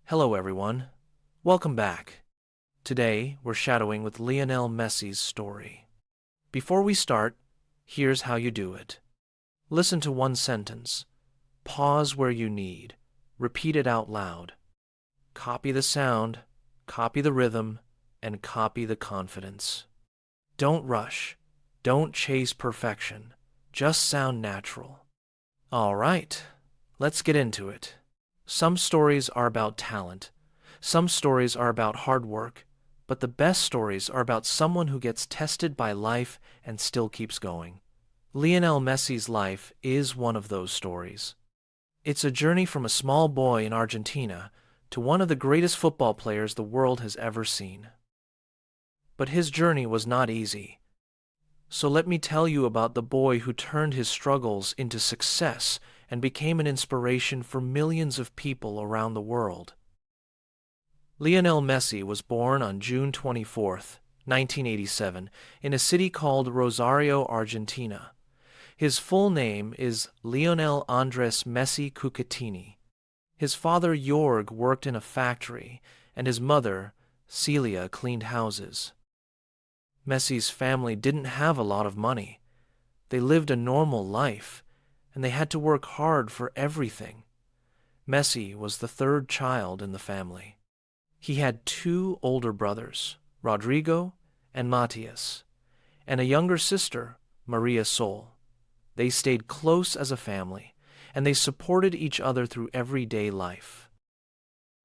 Hello everyone, welcome back. Today we're shadowing with Lionel Messi's story. Before we start, here's how you do it. Listen to one sentence, pause where you need, repeat it out loud. Copy the sound, copy the rhythm, and copy the confidence. Don't rush, don't chase perfection, just sound natural. All right, let's get into it. Some stories are about talent. Some stories are about hard work. But the best stories are about someone who gets tested by life and still keeps going. Lionel Messi's life is one of those stories. It's a journey from a small boy in Argentina to one of the greatest football players the world has ever seen. But his journey was not easy. So let me tell you about the boy who turned his struggles into success and became an inspiration for millions of people around the world. Lionel Messi was born on June 24, 1987, in a city called Rosario, Argentina. His full name is Lionel Andres Messi Cucatini. His father Jorg worked in a factory, and his mother, Celia, cleaned houses. Messi's family didn't have a lot of money. They lived a normal life, and they had to work hard for everything. Messi was the third child in the family. He had two older brothers, Rodrigo and Matias, and a younger sister, Maria Sol. They stayed close as a family, and they supported each other through everyday life.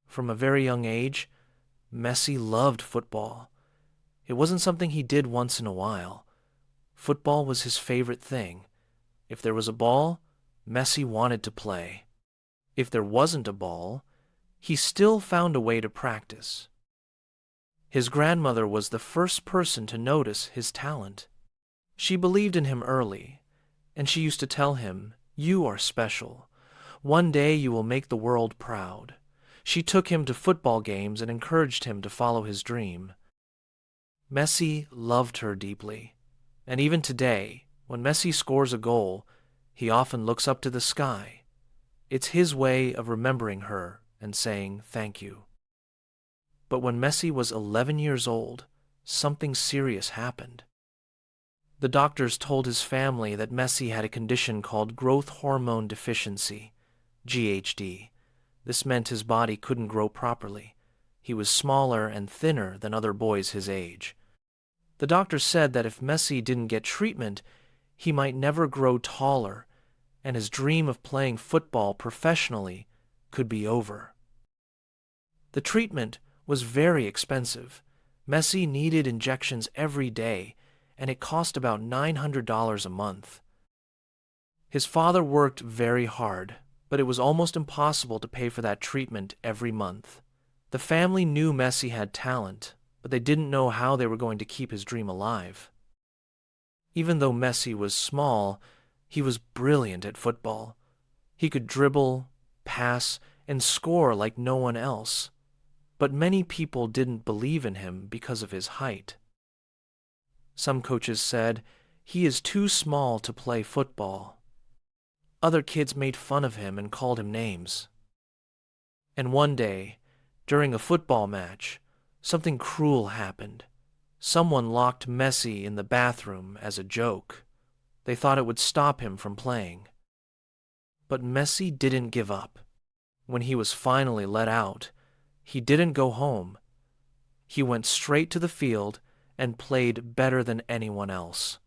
From a very young age, Messi loved football. It wasn't something he did once in a while. Football was his favorite thing. If there was a ball, Messi wanted to play. If there wasn't a ball, he still found a way to practice. His grandmother was the first person to notice his talent. She believed in him early, and she used to tell him, "You are special. One day you will make the world proud." She took him to football games and encouraged him to follow his dream. Messi loved her deeply, and even today, when Messi scores a goal, he often looks up to the sky. It's his way of remembering her and saying thank you. But when Messi was 11 years old, something serious happened. The doctors told his family that Messi had a condition called growth hormone deficiency, GHD. This meant his body couldn't grow properly. He was smaller and thinner than other boys his age. The doctors said that if Messi didn't get treatment, he might never grow taller, and his dream of playing football professionally could be over. The treatment was very expensive. Messi needed injections every day, and it cost about $900 a month. His father worked very hard, but it was almost impossible to pay for that treatment every month. The family knew Messi had talent, but they didn't know how they were going to keep his dream alive. Even though Messi was small, he was brilliant at football. He could dribble, pass, and score like no one else. But many people didn't believe in him because of his height. Some coaches said, "He is too small to play football." Other kids made fun of him and called him names. And one day, during a football match, something cruel happened. Someone locked Messi in the bathroom as a joke. They thought it would stop him from playing. But Messi didn't give up. When he was finally let out, he didn't go home. He went straight to the field and played better than anyone else.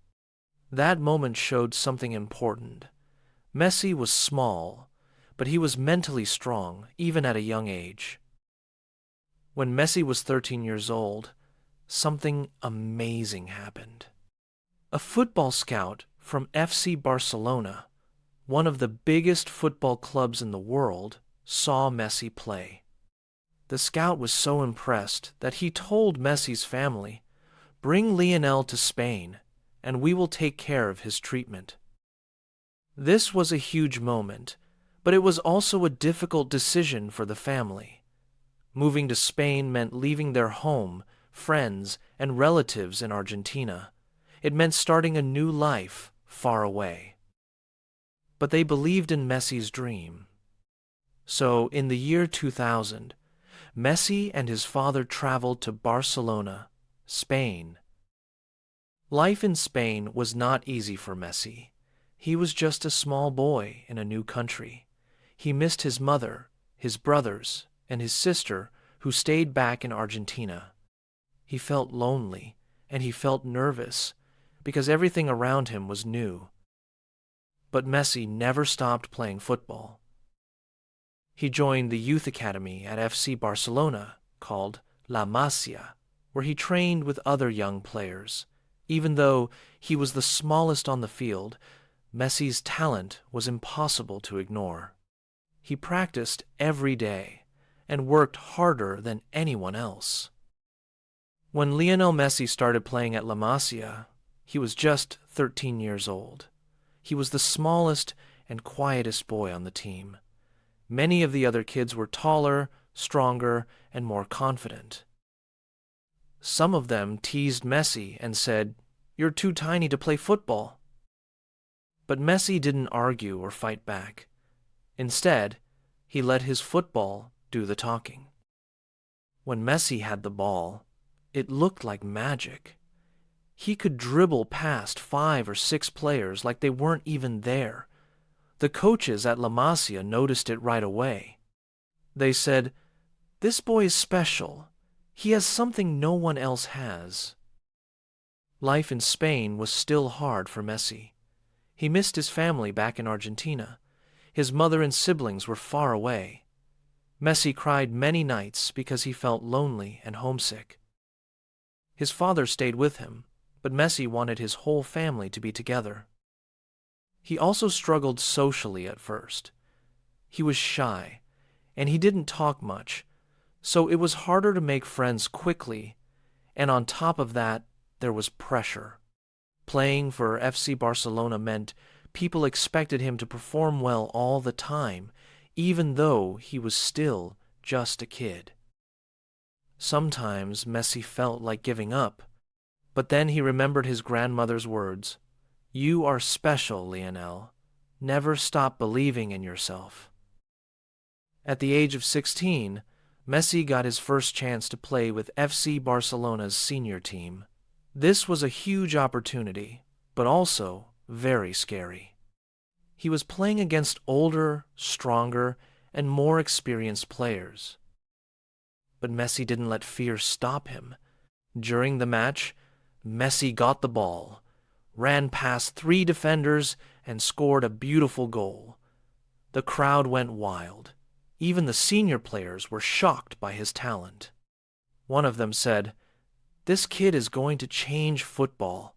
That moment showed something important. Messi was small, but he was mentally strong, even at a young age. When Messi was 13 years old, something amazing happened. A football scout from FC Barcelona, one of the biggest football clubs in the world, saw Messi play. The scout was so impressed that he told Messi's family, "Bring Lionel to Spain, and we will take care of his treatment." This was a huge moment, but it was also a difficult decision for the family. Moving to Spain meant leaving their home, friends, and relatives in Argentina. It meant starting a new life far away. But they believed in Messi's dream. So, in the year 2000, Messi and his father traveled to Barcelona, Spain. Life in Spain was not easy for Messi. He was just a small boy in a new country. He missed his mother, his brothers, and his sister, who stayed back in Argentina. He felt lonely, and he felt nervous, because everything around him was new. But Messi never stopped playing football. He joined the youth academy at FC Barcelona, called La Masia, where he trained with other young players. Even though he was the smallest on the field, Messi's talent was impossible to ignore. He practiced every day and worked harder than anyone else. When Lionel Messi started playing at La Masia, he was just 13 years old. He was the smallest and quietest boy on the team. Many of the other kids were taller, stronger, and more confident. Some of them teased Messi and said, "You're too tiny to play football." But Messi didn't argue or fight back. Instead, he let his football do the talking. When Messi had the ball, it looked like magic. He could dribble past 5 or 6 players like they weren't even there. The coaches at La Masia noticed it right away. They said, "This boy is special. He has something no one else has." Life in Spain was still hard for Messi. He missed his family back in Argentina. His mother and siblings were far away. Messi cried many nights because he felt lonely and homesick. His father stayed with him, but Messi wanted his whole family to be together. He also struggled socially at first. He was shy, and he didn't talk much, so it was harder to make friends quickly, and on top of that, there was pressure. Playing for FC Barcelona meant people expected him to perform well all the time, even though he was still just a kid. Sometimes Messi felt like giving up, but then he remembered his grandmother's words, "You are special, Lionel. Never stop believing in yourself." At the age of 16, Messi got his first chance to play with FC Barcelona's senior team. This was a huge opportunity, but also very scary. He was playing against older, stronger, and more experienced players. But Messi didn't let fear stop him. During the match, Messi got the ball, ran past 3 defenders, and scored a beautiful goal. The crowd went wild. Even the senior players were shocked by his talent. One of them said, "This kid is going to change football."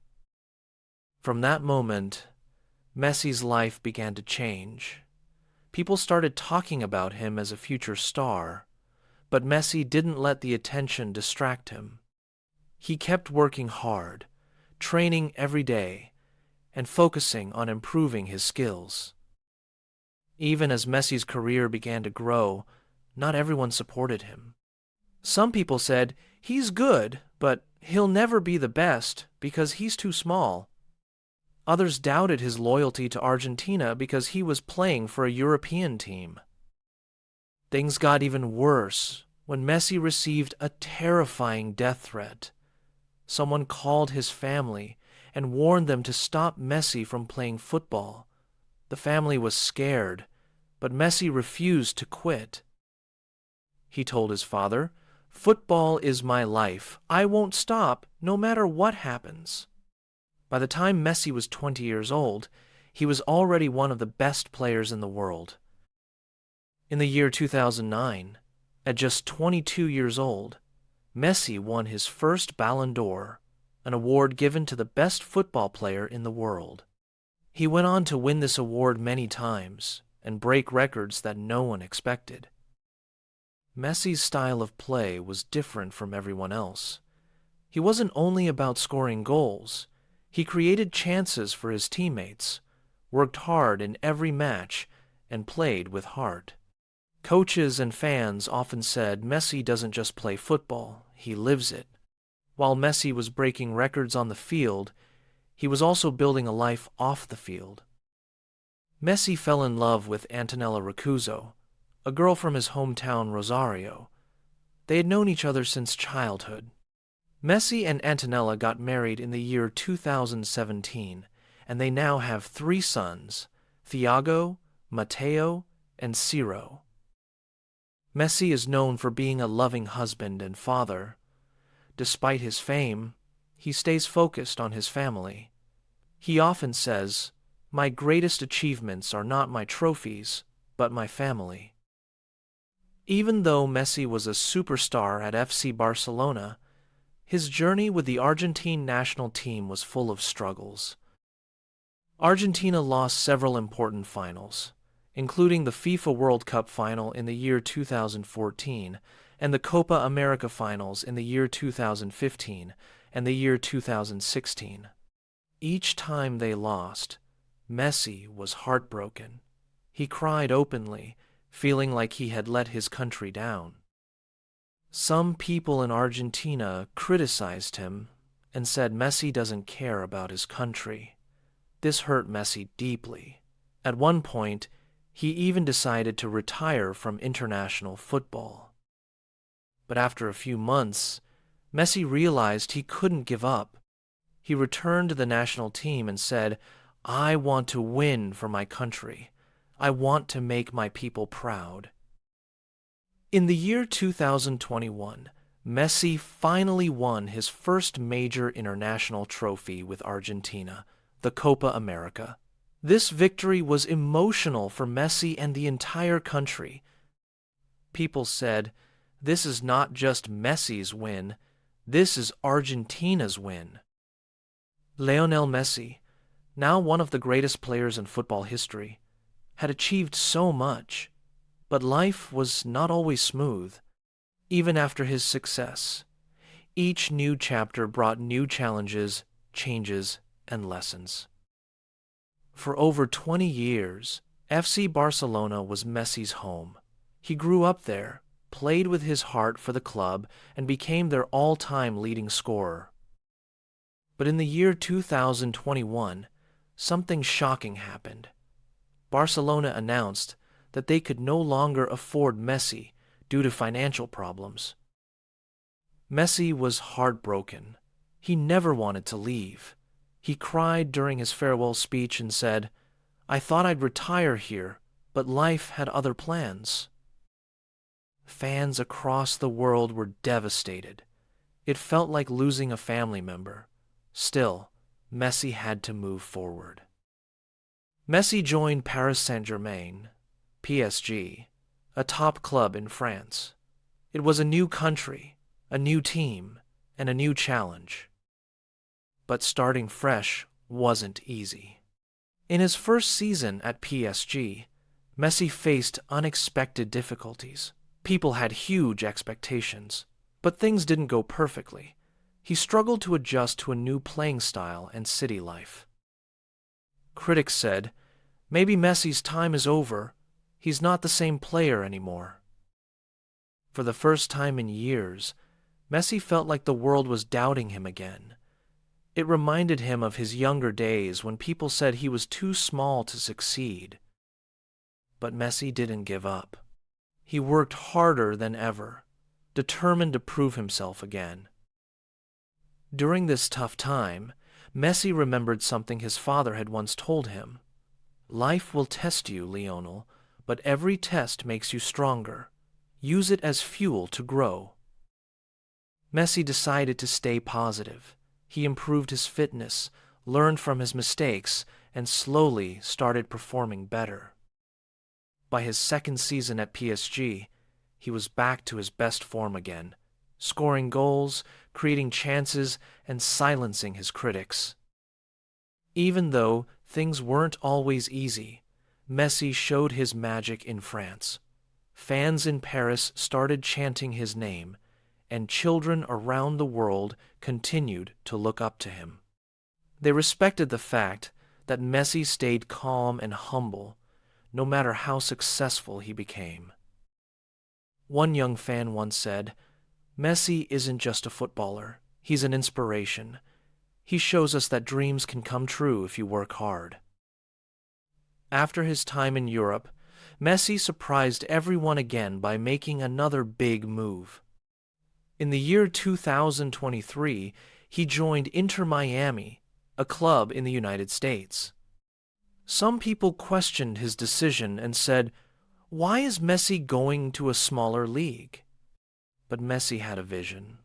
From that moment, Messi's life began to change. People started talking about him as a future star, but Messi didn't let the attention distract him. He kept working hard, training every day, and focusing on improving his skills. Even as Messi's career began to grow, not everyone supported him. Some people said, "He's good, but he'll never be the best because he's too small." Others doubted his loyalty to Argentina because he was playing for a European team. Things got even worse when Messi received a terrifying death threat. Someone called his family and warned them to stop Messi from playing football. The family was scared, but Messi refused to quit. He told his father, "Football is my life. I won't stop, no matter what happens." By the time Messi was 20 years old, he was already one of the best players in the world. In the year 2009, at just 22 years old, Messi won his first Ballon d'Or, an award given to the best football player in the world. He went on to win this award many times and break records that no one expected. Messi's style of play was different from everyone else. He wasn't only about scoring goals. He created chances for his teammates, worked hard in every match, and played with heart. Coaches and fans often said Messi doesn't just play football, he lives it. While Messi was breaking records on the field, he was also building a life off the field. Messi fell in love with Antonella Rocuzzo, a girl from his hometown Rosario. They had known each other since childhood. Messi and Antonella got married in the year 2017, and they now have 3 sons, Thiago, Matteo, and Ciro. Messi is known for being a loving husband and father. Despite his fame, he stays focused on his family. He often says, "My greatest achievements are not my trophies, but my family." Even though Messi was a superstar at FC Barcelona, his journey with the Argentine national team was full of struggles. Argentina lost several important finals, including the FIFA World Cup final in the year 2014 and the Copa America finals in the year 2015 and the year 2016. Each time they lost, Messi was heartbroken. He cried openly, feeling like he had let his country down. Some people in Argentina criticized him and said Messi doesn't care about his country. This hurt Messi deeply. At one point, he even decided to retire from international football. But after a few months, Messi realized he couldn't give up. He returned to the national team and said, "I want to win for my country. I want to make my people proud." In the year 2021, Messi finally won his first major international trophy with Argentina, the Copa America. This victory was emotional for Messi and the entire country. People said, "This is not just Messi's win, this is Argentina's win." Lionel Messi, now one of the greatest players in football history, had achieved so much, but life was not always smooth. Even after his success, each new chapter brought new challenges, changes, and lessons. For over 20 years, FC Barcelona was Messi's home. He grew up there, played with his heart for the club, and became their all-time leading scorer. But in the year 2021, something shocking happened. Barcelona announced that they could no longer afford Messi due to financial problems. Messi was heartbroken. He never wanted to leave. He cried during his farewell speech and said, "I thought I'd retire here, but life had other plans." Fans across the world were devastated. It felt like losing a family member. Still, Messi had to move forward. Messi joined Paris Saint-Germain, PSG, a top club in France. It was a new country, a new team, and a new challenge. But starting fresh wasn't easy. In his first season at PSG, Messi faced unexpected difficulties. People had huge expectations, but things didn't go perfectly. He struggled to adjust to a new playing style and city life. Critics said, "Maybe Messi's time is over. He's not the same player anymore." For the first time in years, Messi felt like the world was doubting him again. It reminded him of his younger days when people said he was too small to succeed. But Messi didn't give up. He worked harder than ever, determined to prove himself again. During this tough time, Messi remembered something his father had once told him. "Life will test you, Lionel, but every test makes you stronger. Use it as fuel to grow." Messi decided to stay positive. He improved his fitness, learned from his mistakes, and slowly started performing better. By his second season at PSG, he was back to his best form again, scoring goals, creating chances, and silencing his critics. Even though things weren't always easy, Messi showed his magic in France. Fans in Paris started chanting his name, and children around the world continued to look up to him. They respected the fact that Messi stayed calm and humble, no matter how successful he became. One young fan once said, "Messi isn't just a footballer, he's an inspiration. He shows us that dreams can come true if you work hard." After his time in Europe, Messi surprised everyone again by making another big move. In the year 2023, he joined Inter Miami, a club in the United States. Some people questioned his decision and said, "Why is Messi going to a smaller league?" But Messi had a vision.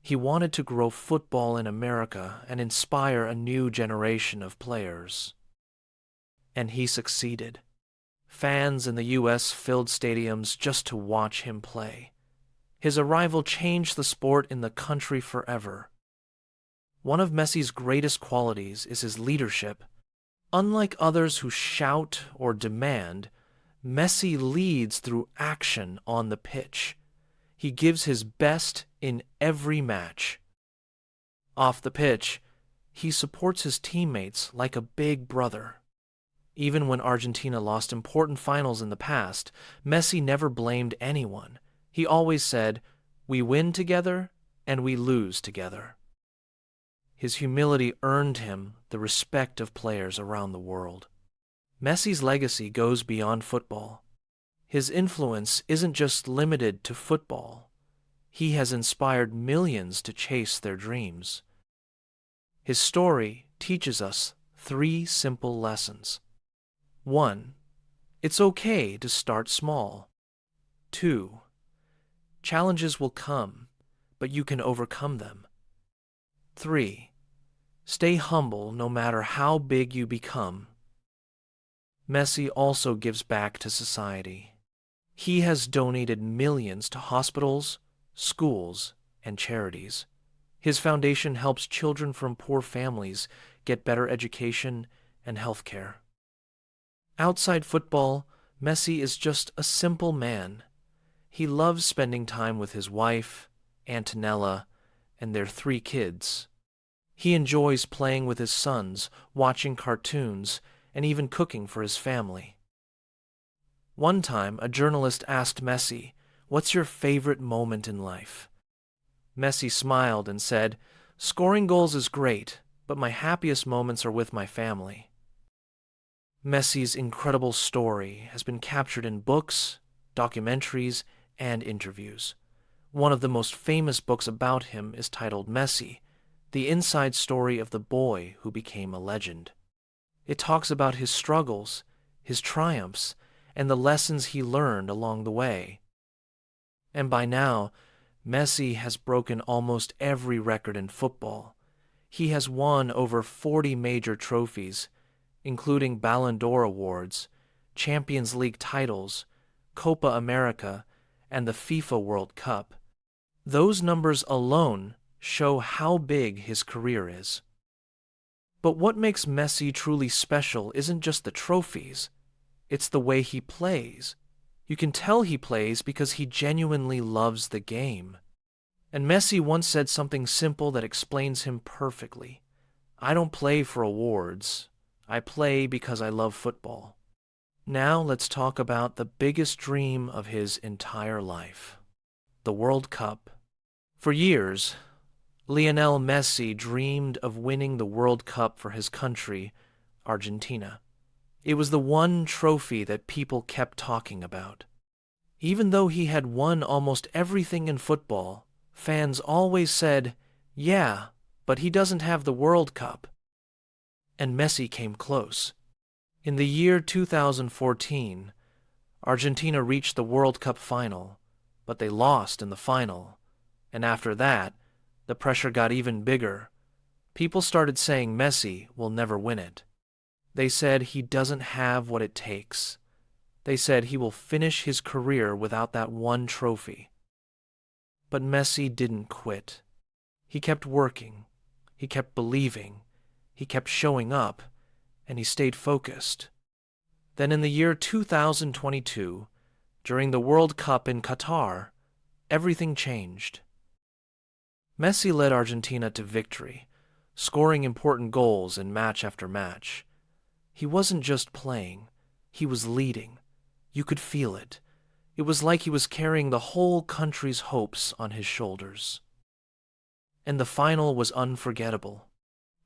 He wanted to grow football in America and inspire a new generation of players. And he succeeded. Fans in the U.S. filled stadiums just to watch him play. His arrival changed the sport in the country forever. One of Messi's greatest qualities is his leadership. Unlike others who shout or demand, Messi leads through action on the pitch. He gives his best in every match. Off the pitch, he supports his teammates like a big brother. Even when Argentina lost important finals in the past, Messi never blamed anyone. He always said, "We win together and we lose together." His humility earned him the respect of players around the world. Messi's legacy goes beyond football. His influence isn't just limited to football. He has inspired millions to chase their dreams. His story teaches us 3 simple lessons. 1. It's okay to start small. 2. Challenges will come, but you can overcome them. 3. Stay humble no matter how big you become. Messi also gives back to society. He has donated millions to hospitals, schools, and charities. His foundation helps children from poor families get better education and health care. Outside football, Messi is just a simple man. He loves spending time with his wife, Antonella, and their 3 kids. He enjoys playing with his sons, watching cartoons, and even cooking for his family. One time, a journalist asked Messi, "What's your favorite moment in life?" Messi smiled and said, "Scoring goals is great, but my happiest moments are with my family." Messi's incredible story has been captured in books, documentaries, and interviews. One of the most famous books about him is titled Messi, the inside story of the boy who became a legend. It talks about his struggles, his triumphs, and the lessons he learned along the way. And by now, Messi has broken almost every record in football. He has won over 40 major trophies, including Ballon d'Or awards, Champions League titles, Copa America, and the FIFA World Cup. Those numbers alone show how big his career is. But what makes Messi truly special isn't just the trophies. It's the way he plays. You can tell he plays because he genuinely loves the game. And Messi once said something simple that explains him perfectly. "I don't play for awards. I play because I love football." Now let's talk about the biggest dream of his entire life, the World Cup. For years, Lionel Messi dreamed of winning the World Cup for his country, Argentina. It was the one trophy that people kept talking about. Even though he had won almost everything in football, fans always said, "Yeah, but he doesn't have the World Cup." And Messi came close. In the year 2014, Argentina reached the World Cup final, but they lost in the final. And after that, the pressure got even bigger. People started saying Messi will never win it. They said he doesn't have what it takes. They said he will finish his career without that one trophy. But Messi didn't quit. He kept working. He kept believing. He kept showing up. And he stayed focused. Then in the year 2022, during the World Cup in Qatar, everything changed. Messi led Argentina to victory, scoring important goals in match after match. He wasn't just playing, he was leading. You could feel it. It was like he was carrying the whole country's hopes on his shoulders. And the final was unforgettable.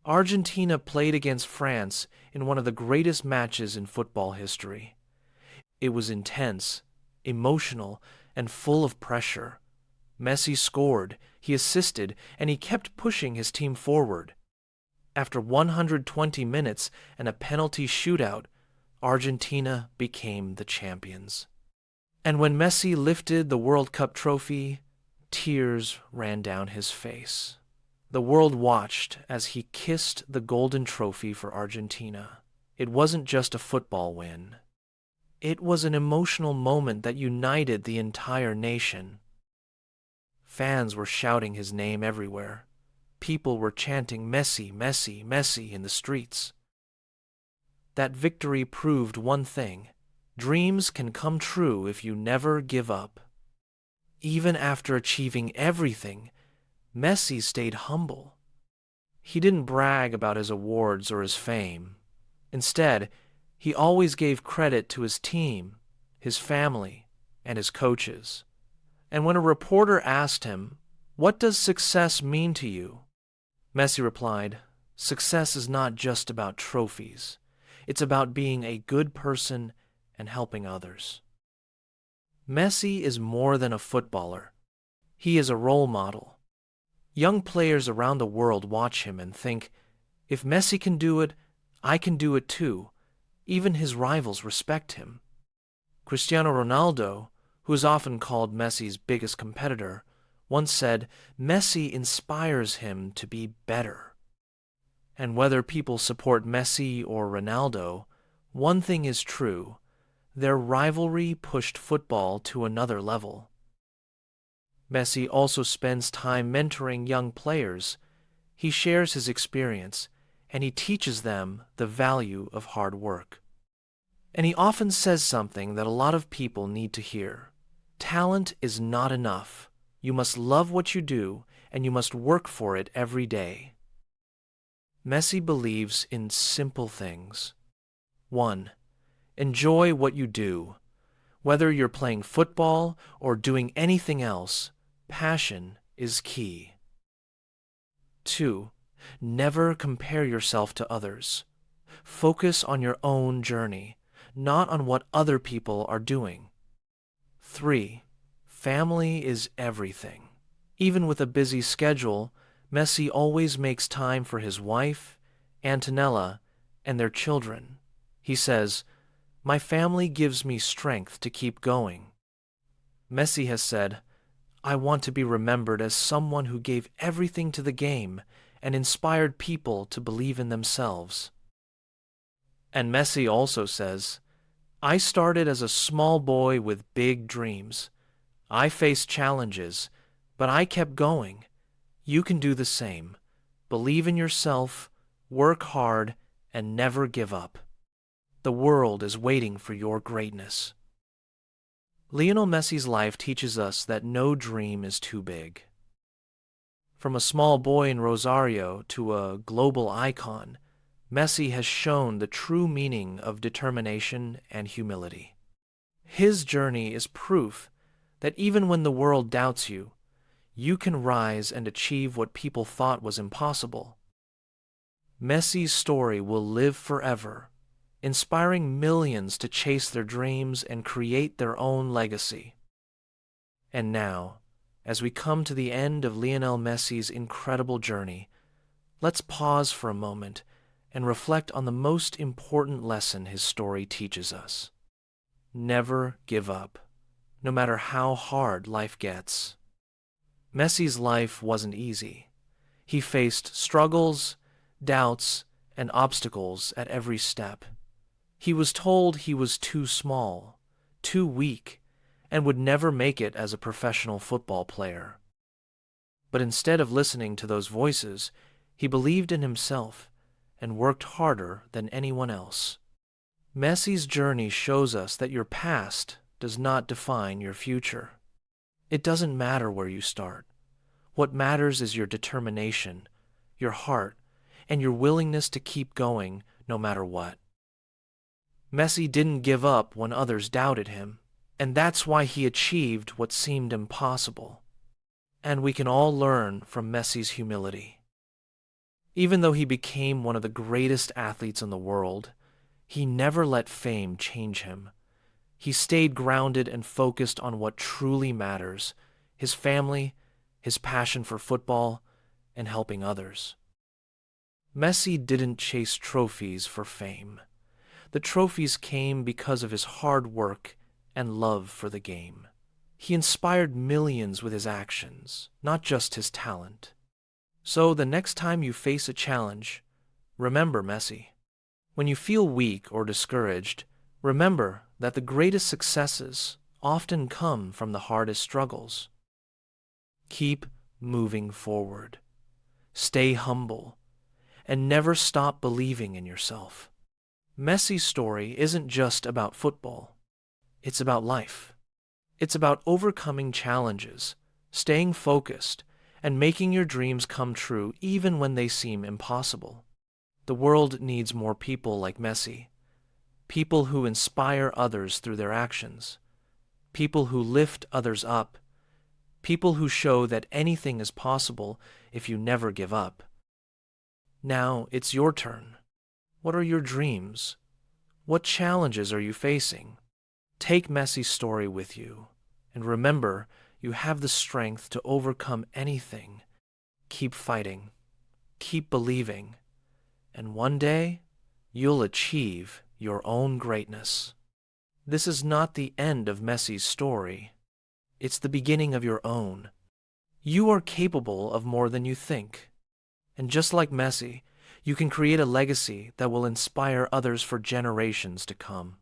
Argentina played against France in one of the greatest matches in football history. It was intense, emotional, and full of pressure. Messi scored, he assisted, and he kept pushing his team forward. After 120 minutes and a penalty shootout, Argentina became the champions. And when Messi lifted the World Cup trophy, tears ran down his face. The world watched as he kissed the golden trophy for Argentina. It wasn't just a football win. It was an emotional moment that united the entire nation. Fans were shouting his name everywhere. People were chanting Messi, Messi, Messi in the streets. That victory proved one thing: dreams can come true if you never give up. Even after achieving everything, Messi stayed humble. He didn't brag about his awards or his fame. Instead, he always gave credit to his team, his family, and his coaches. And when a reporter asked him, "What does success mean to you?" Messi replied, "Success is not just about trophies. It's about being a good person and helping others." Messi is more than a footballer. He is a role model. Young players around the world watch him and think, if Messi can do it, I can do it too. Even his rivals respect him. Cristiano Ronaldo, who is often called Messi's biggest competitor, once said, "Messi inspires him to be better." And whether people support Messi or Ronaldo, one thing is true: their rivalry pushed football to another level. Messi also spends time mentoring young players. He shares his experience, and he teaches them the value of hard work. And he often says something that a lot of people need to hear: talent is not enough. You must love what you do, and you must work for it every day. Messi believes in simple things. 1. Enjoy what you do. Whether you're playing football or doing anything else, passion is key. 2. Never compare yourself to others. Focus on your own journey, not on what other people are doing. 3. Family is everything. Even with a busy schedule, Messi always makes time for his wife, Antonella, and their children. He says, "My family gives me strength to keep going." Messi has said, "I want to be remembered as someone who gave everything to the game and inspired people to believe in themselves." And Messi also says, "I started as a small boy with big dreams. I faced challenges, but I kept going. You can do the same. Believe in yourself, work hard, and never give up. The world is waiting for your greatness." Lionel Messi's life teaches us that no dream is too big. From a small boy in Rosario to a global icon, Messi has shown the true meaning of determination and humility. His journey is proof that even when the world doubts you, you can rise and achieve what people thought was impossible. Messi's story will live forever, inspiring millions to chase their dreams and create their own legacy. And now, as we come to the end of Lionel Messi's incredible journey, let's pause for a moment and reflect on the most important lesson his story teaches us. Never give up, no matter how hard life gets. Messi's life wasn't easy. He faced struggles, doubts, and obstacles at every step. He was told he was too small, too weak, and would never make it as a professional football player. But instead of listening to those voices, he believed in himself and worked harder than anyone else. Messi's journey shows us that your past does not define your future. It doesn't matter where you start. What matters is your determination, your heart, and your willingness to keep going no matter what. Messi didn't give up when others doubted him, and that's why he achieved what seemed impossible. And we can all learn from Messi's humility. Even though he became one of the greatest athletes in the world, he never let fame change him. He stayed grounded and focused on what truly matters: his family, his passion for football, and helping others. Messi didn't chase trophies for fame. The trophies came because of his hard work and love for the game. He inspired millions with his actions, not just his talent. So the next time you face a challenge, remember Messi. When you feel weak or discouraged, remember that the greatest successes often come from the hardest struggles. Keep moving forward. Stay humble, and never stop believing in yourself. Messi's story isn't just about football. It's about life. It's about overcoming challenges, staying focused, and making your dreams come true even when they seem impossible. The world needs more people like Messi, people who inspire others through their actions, people who lift others up, people who show that anything is possible if you never give up. Now it's your turn. What are your dreams? What challenges are you facing? Take Messi's story with you, and remember, you have the strength to overcome anything. Keep fighting, keep believing, and one day, you'll achieve your own greatness. This is not the end of Messi's story. It's the beginning of your own. You are capable of more than you think. And just like Messi, you can create a legacy that will inspire others for generations to come.